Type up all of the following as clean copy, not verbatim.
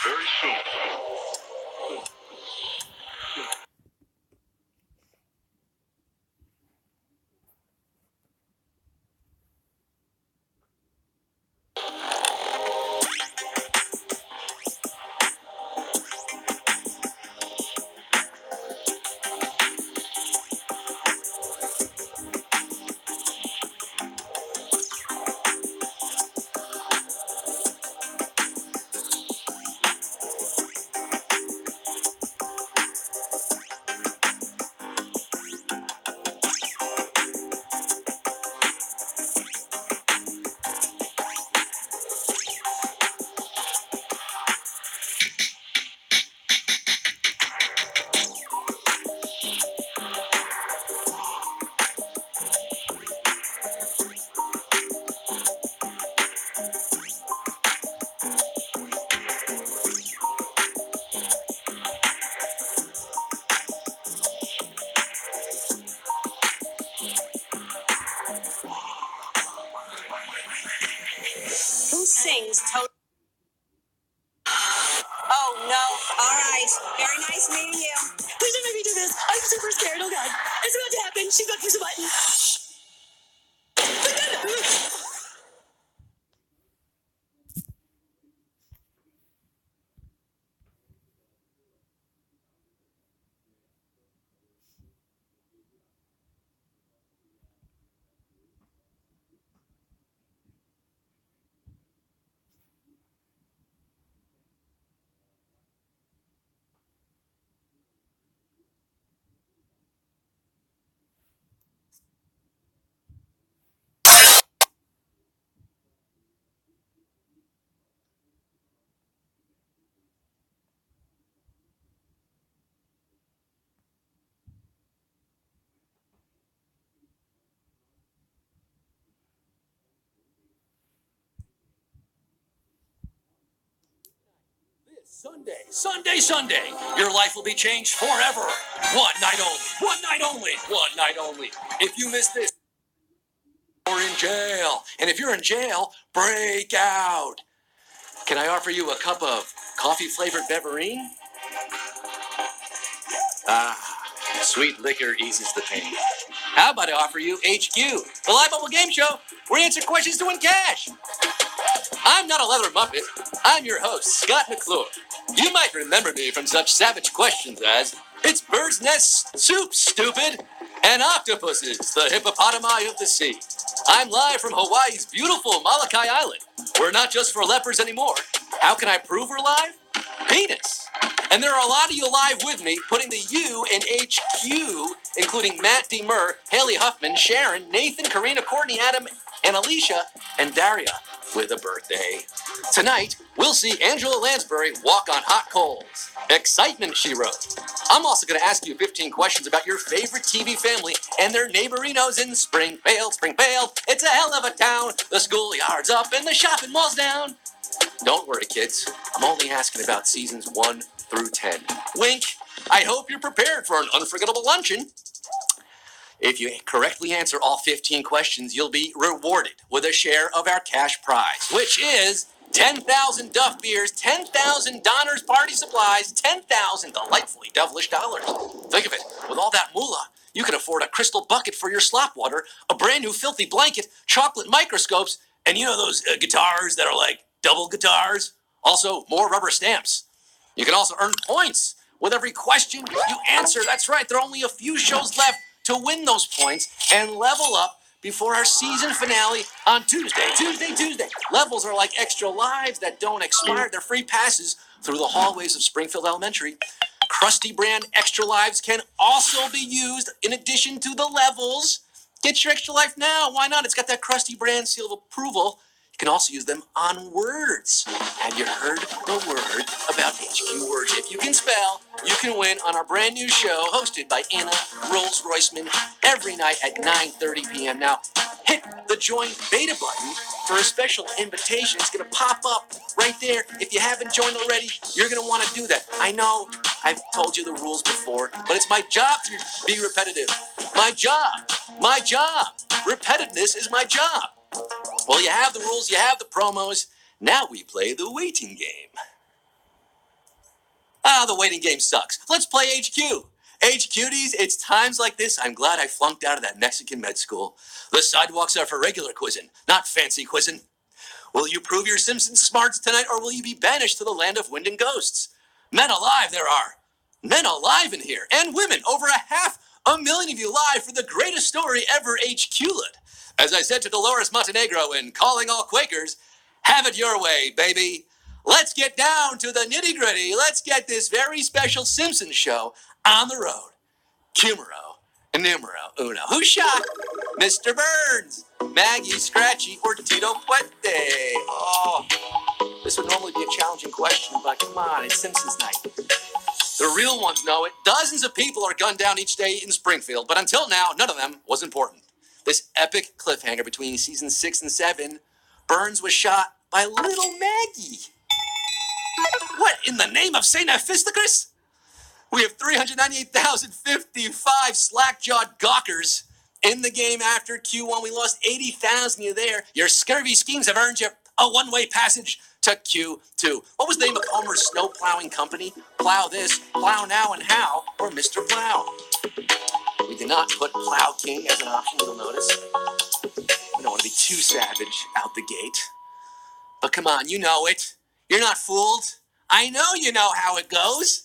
very soon. Who sings total? Oh, no. All right. Very nice meeting you. Please don't make me do this. I'm super scared. Oh, God. It's about to happen. She's about to push a button. Sunday. Your life will be changed forever. One night only. If you miss this, you're in jail. And if you're in jail, break out. Can I offer you a cup of coffee-flavored Beverine? Sweet liquor eases the pain. How about I offer you HQ, the live bubble game show where you answer questions to win cash? I'm not a leather muppet. I'm your host, Scott McClure. You might remember me from such savage questions as, it's bird's nest soup, stupid, and octopuses, the hippopotami of the sea. I'm live from Hawaii's beautiful Molokai Island. We're not just for lepers anymore. How can I prove we're live? Penis. And there are a lot of you live with me, putting the U in HQ, including Matt D. Murr, Haley Huffman, Sharon, Nathan, Karina, Courtney, Adam, and Alicia, and Daria with a birthday. Tonight, we'll see Angela Lansbury walk on hot coals. Excitement, she wrote. I'm also going to ask you 15 questions about your favorite TV family and their neighborinos in Springfield. It's a hell of a town. The schoolyard's up and the shopping mall's down. Don't worry, kids. I'm only asking about seasons 1 through 10. Wink. I hope you're prepared for an unforgettable luncheon. If you correctly answer all 15 questions, you'll be rewarded with a share of our cash prize, which is 10,000 Duff beers, 10,000 Donner's party supplies, 10,000 delightfully devilish dollars. Think of it. With all that moolah, you can afford a crystal bucket for your slop water, a brand new filthy blanket, chocolate microscopes, and you know those guitars that are like double guitars? Also, more rubber stamps. You can also earn points with every question you answer. That's right. There are only a few shows left to win those points and level up before our season finale on Tuesday. Levels are like extra lives that don't expire. They're free passes through the hallways of Springfield Elementary. Krusty brand extra lives can also be used in addition to the levels. Get your extra life now. Why not? It's got that Krusty brand seal of approval. You can also use them on words. Have you heard the word about HQ words? If you can spell, you can win on our brand new show hosted by Anna Rolls-Royceman every night at 9:30 p.m. Now, hit the join beta button for a special invitation. It's going to pop up right there. If you haven't joined already, you're going to want to do that. I know I've told you the rules before, but it's my job to be repetitive. My job. Repetitiveness is my job. Well, you have the rules, you have the promos. Now we play the waiting game. The waiting game sucks. Let's play HQ. HQties, it's times like this I'm glad I flunked out of that Mexican med school. The sidewalks are for regular quizzing, not fancy quizzing. Will you prove your Simpsons smarts tonight, or will you be banished to the land of wind and ghosts? Men alive there are. Men alive in here. And women. Over 500,000 of you live for the greatest story ever HQ'd. As I said to Dolores Montenegro in Calling All Quakers, have it your way, baby. Let's get down to the nitty-gritty. Let's get this very special Simpsons show on the road. Cumero, numero uno. Who shot? Mr. Burns, Maggie Scratchy, or Tito Puente? Oh, this would normally be a challenging question, but come on, it's Simpsons night. The real ones know it. Dozens of people are gunned down each day in Springfield, but until now, none of them was important. This epic cliffhanger between seasons 6 and 7, Burns was shot by little Maggie. What in the name of St. Episthocus? We have 398,055 slack-jawed gawkers in the game after Q1. We lost 80,000 you there. Your scurvy schemes have earned you a one-way passage to Q2. What was the name of Homer's snow plowing company? Plow this, plow now, and how, or Mr. Plow. We did not put Plow King as an option, you'll notice. We don't want to be too savage out the gate. But come on, you know it. You're not fooled. I know you know how it goes.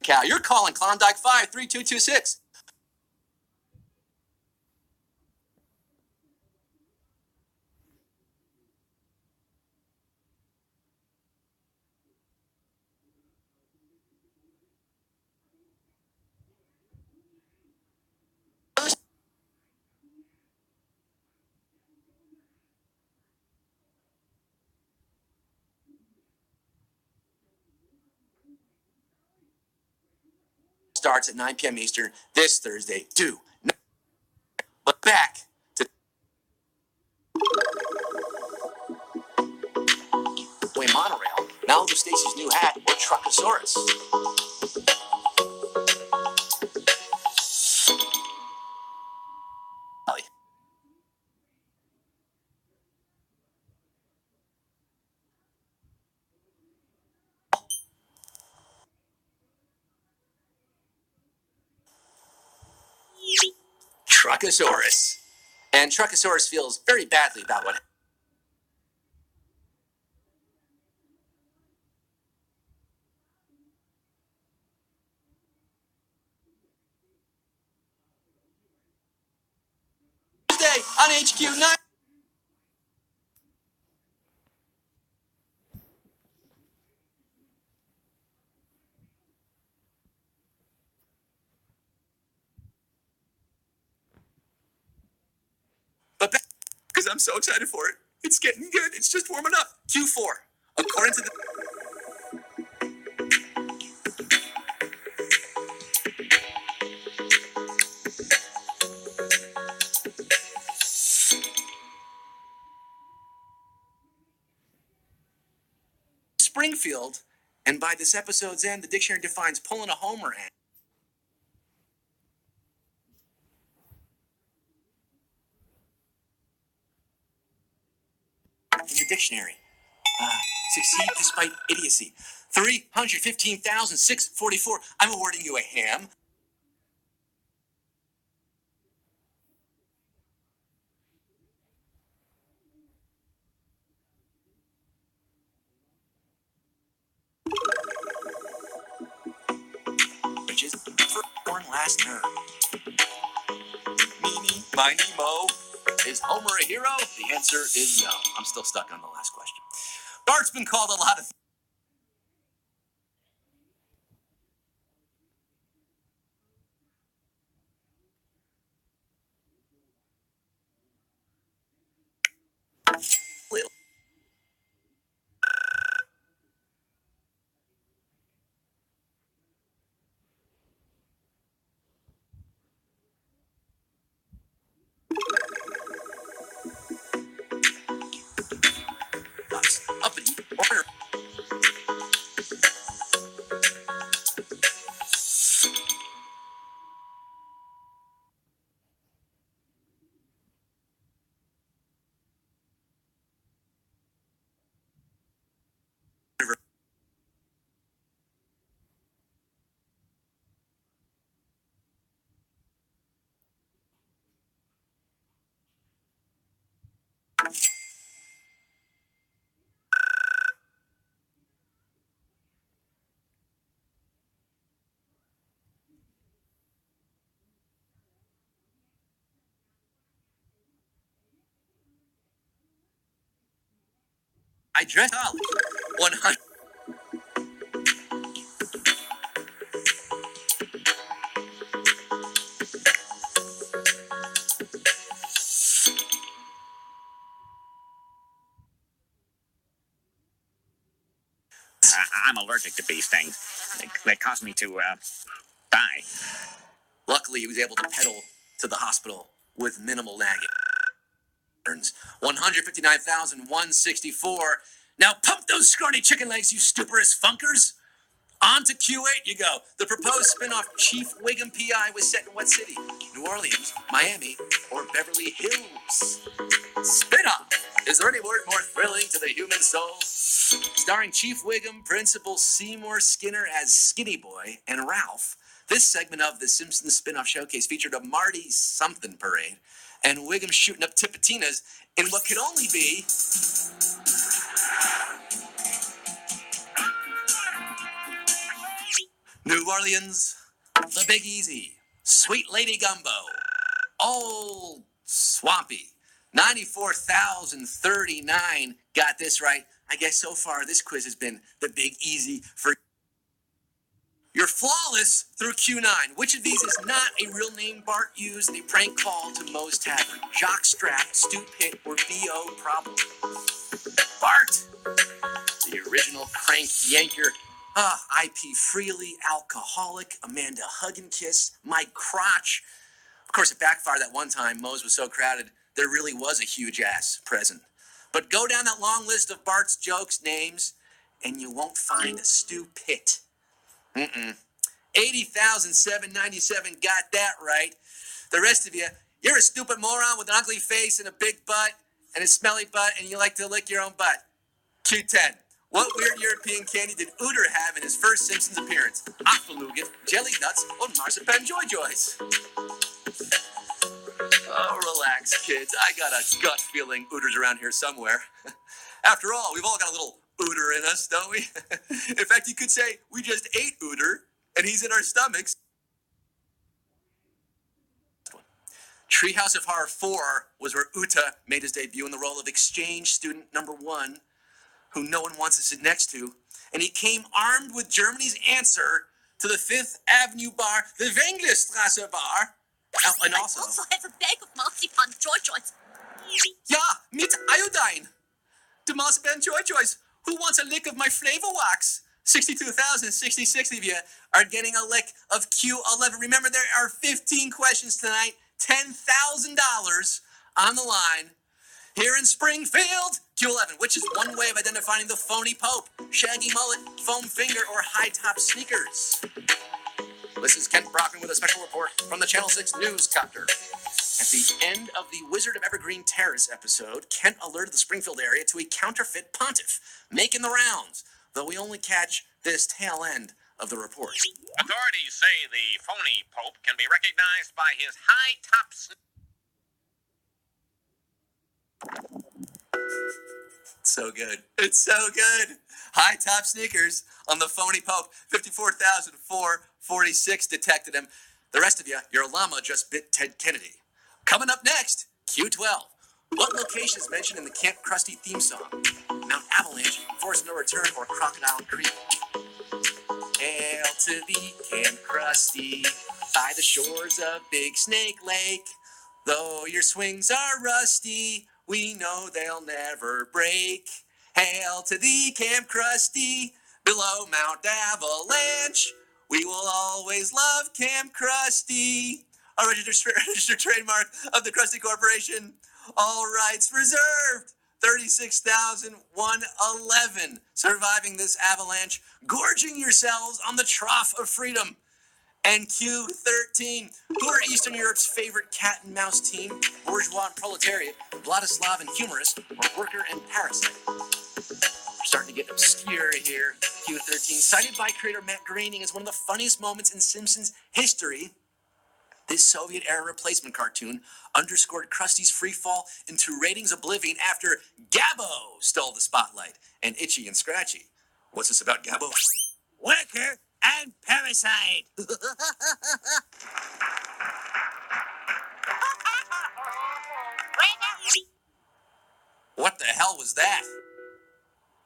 Cal, you're calling Klondike 53226. Starts at 9 p.m. Eastern this Thursday. Do not look back to way monorail. Malibu Stacy's new hat or Truckosaurus. Truckosaurus. And Truckosaurus feels very badly about what Tuesday on HQ9. But because I'm so excited for it. It's getting good. It's just warming up. Q4. According to the Springfield, and by this episode's end, the dictionary defines pulling a homer and in the dictionary. Succeed despite idiocy. 315,644. I'm awarding you a ham. Which is for born last nerve. Meanie, miny, mo. Is Homer a hero? The answer is no. I'm still stuck on the last question. Bart's been called a lot of little. I dress college. 100. I'm allergic to bee stings. They cause me to die. Luckily, he was able to pedal to the hospital with minimal nagging. 159,164. Now pump those scrawny chicken legs, you stuporous funkers. On to Q8 you go. The proposed spin-off Chief Wiggum PI was set in what city? New Orleans, Miami, or Beverly Hills? Spin-off. Is there any word more thrilling to the human soul? Starring Chief Wiggum, Principal Seymour Skinner as Skinny Boy, and Ralph, this segment of the Simpsons spin-off showcase featured a Marty something parade, and Wiggum shooting up Tipitinas in what could only be New Orleans, the Big Easy, Sweet Lady Gumbo, Old Swampy. 94,039 got this right. I guess so far this quiz has been the Big Easy for you're flawless through Q9. Which of these is not a real name Bart used in a prank call to Moe's Tavern? Jockstrap, Stu Pitt, or B.O. Problem? Bart! The original crank yanker. I.P. Freely, Alcoholic, Amanda Hug and Kiss, Mike Crotch. Of course, it backfired that one time. Moe's was so crowded, there really was a huge ass present. But go down that long list of Bart's jokes, names, and you won't find a Stu Pitt. 80,797 got that right. The rest of you, you're a stupid moron with an ugly face and a big butt and a smelly butt, and you like to lick your own butt. Q10. What weird European candy did Uter have in his first Simpsons appearance? Apple nougat, jelly nuts, or marzipan joy joys? Oh, relax, kids. I got a gut feeling Uter's around here somewhere. After all, we've all got a little Uter in us, don't we? In fact, you could say we just ate Uter, and he's in our stomachs. Treehouse of Horror 4 was where Uta made his debut in the role of exchange student number 1, who no one wants to sit next to, and he came armed with Germany's answer to the Fifth Avenue bar, the Wenglerstrasse bar, and also... I also have a bag of marzipan joy joys. Ja, mit iodine. The marzipan joy joys. Who wants a lick of my flavor wax? 62,066 of you are getting a lick of Q11. Remember, there are 15 questions tonight, $10,000 on the line. Here in Springfield, Q11, which is one way of identifying the phony Pope? Shaggy mullet, foam finger, or high-top sneakers? This is Kent Brockman with a special report from the Channel 6 Newscopter. At the end of the Wizard of Evergreen Terrace episode, Kent alerted the Springfield area to a counterfeit pontiff making the rounds, though we only catch this tail end of the report. Authorities say the phony Pope can be recognized by his high-top So good. It's so good. High top sneakers on the phony Pope. 54,446 detected him. The rest of you, your llama just bit Ted Kennedy. Coming up next, Q12. What location is mentioned in the Camp Krusty theme song? Mount Avalanche, Forest No Return, or Crocodile Creek? Hail to thee, Camp Krusty, by the shores of Big Snake Lake. Though your swings are rusty, we know they'll never break. Hail to thee, Camp Krusty, below Mount Avalanche. We will always love Camp Krusty. A registered trademark of the Krusty Corporation. All rights reserved. 36,111 surviving this avalanche, gorging yourselves on the trough of freedom. And Q13, who are Eastern Europe's favorite cat and mouse team? Bourgeois and proletariat, Vladislav and humorist, or worker and parasite? We're starting to get obscure here. Q13, cited by creator Matt Groening as one of the funniest moments in Simpsons history. This Soviet-era replacement cartoon underscored Krusty's free fall into ratings oblivion after Gabbo stole the spotlight, and Itchy and Scratchy. What's this about Gabbo? worker and parasite. What the hell was that?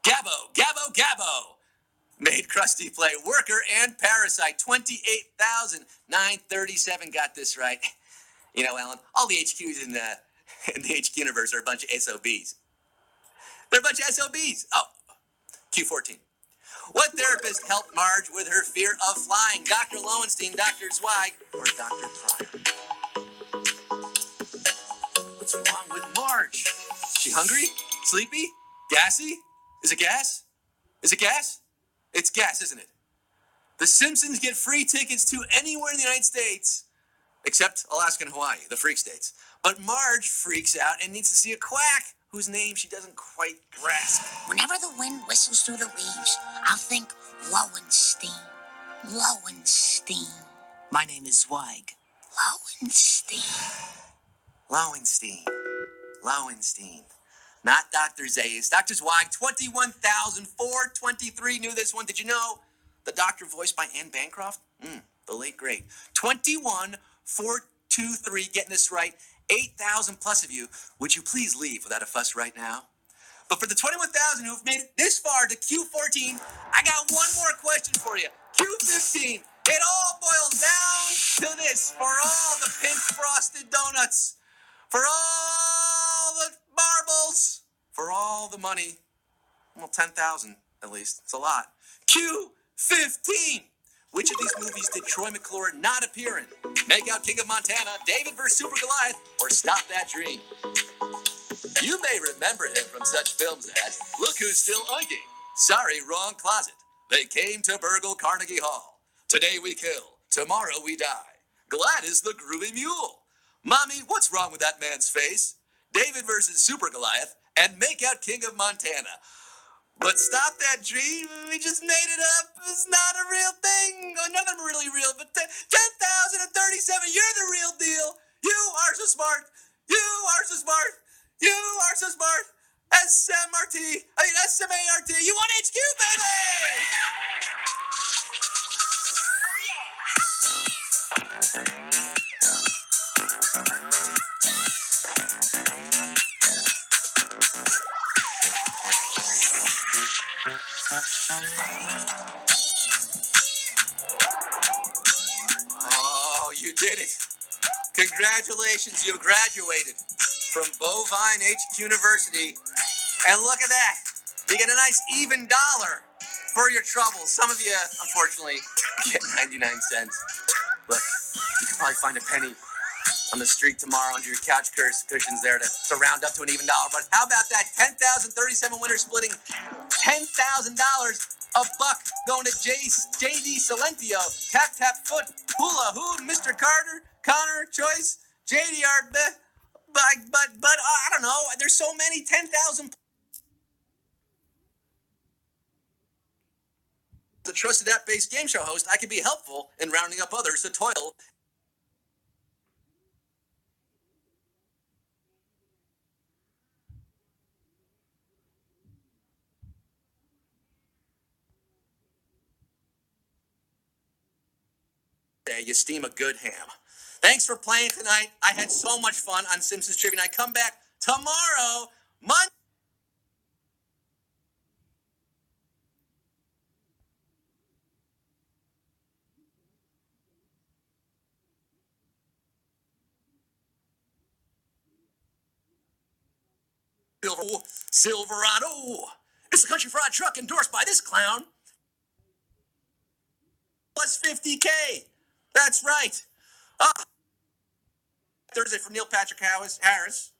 Gabbo, Gabbo, Gabbo. Made Krusty play worker and parasite. 28,937 got this right. You know, Alan, all the HQs in the HQ universe are a bunch of SOBs. They're a bunch of SOBs. Oh, Q14. What therapist helped Marge with her fear of flying? Dr. Lowenstein, Dr. Zweig, or Dr. Pryor? What's wrong with Marge? She hungry? Sleepy? Gassy? Is it gas? Is it gas? It's gas, isn't it? The Simpsons get free tickets to anywhere in the United States, except Alaska and Hawaii, the freak states. But Marge freaks out and needs to see a quack whose name she doesn't quite grasp. Whenever the wind whistles through the leaves, I'll think Lowenstein. Lowenstein. My name is Zweig. Lowenstein. Lowenstein. Lowenstein. Not Dr. Zayas. Dr. Zweig, 21,423 knew this one. Did you know? The doctor voiced by Anne Bancroft? The late great. 21,423 getting this right. 8,000 plus of you. Would you please leave without a fuss right now? But for the 21,000 who've made it this far to Q14, I got one more question for you. Q15. It all boils down to this. For all the pink frosted donuts, for all the marbles, for all the money, well, 10,000 at least. It's a lot. Q15. Which of these movies did Troy McClure not appear in? Make Out King of Montana, David vs. Super Goliath, or Stop That Dream? You may remember him from such films as Look Who's Still Oinking, Sorry, Wrong Closet, They Came to Burgle Carnegie Hall, Today We Kill, Tomorrow We Die, Gladys the Groovy Mule, Mommy, What's Wrong with That Man's Face, David vs. Super Goliath, and Make Out King of Montana. But Stop That Dream, we just made it up. It's not a real thing. Oh, none of them are really real, but 10,037, you're the real deal. You are so smart. You are so smart. You are so smart. SMART. You want HQ, baby! Oh, you did it. Congratulations, you graduated from Bovine HQ University. And look at that. You get a nice even dollar for your troubles. Some of you, unfortunately, get 99 cents. Look, you can probably find a penny on the street tomorrow under your couch cushions there to round up to an even dollar. But how about that? 10,037 winners splitting $10,000. A buck going to J.D. Salentio, Tap Tap Foot, Hula Hood, Mr. Carter, Connor, Choice, J.D. Art, but I don't know. There's so many. 10,000. The trusted app-based game show host, I can be helpful in rounding up others to toil. You steam a good ham. Thanks for playing tonight. I had so much fun on Simpsons Trivia Night. Come back tomorrow, Monday. Silverado. It's a country fried truck endorsed by this clown. Plus 50K. That's right. Thursday from Neil Patrick Harris.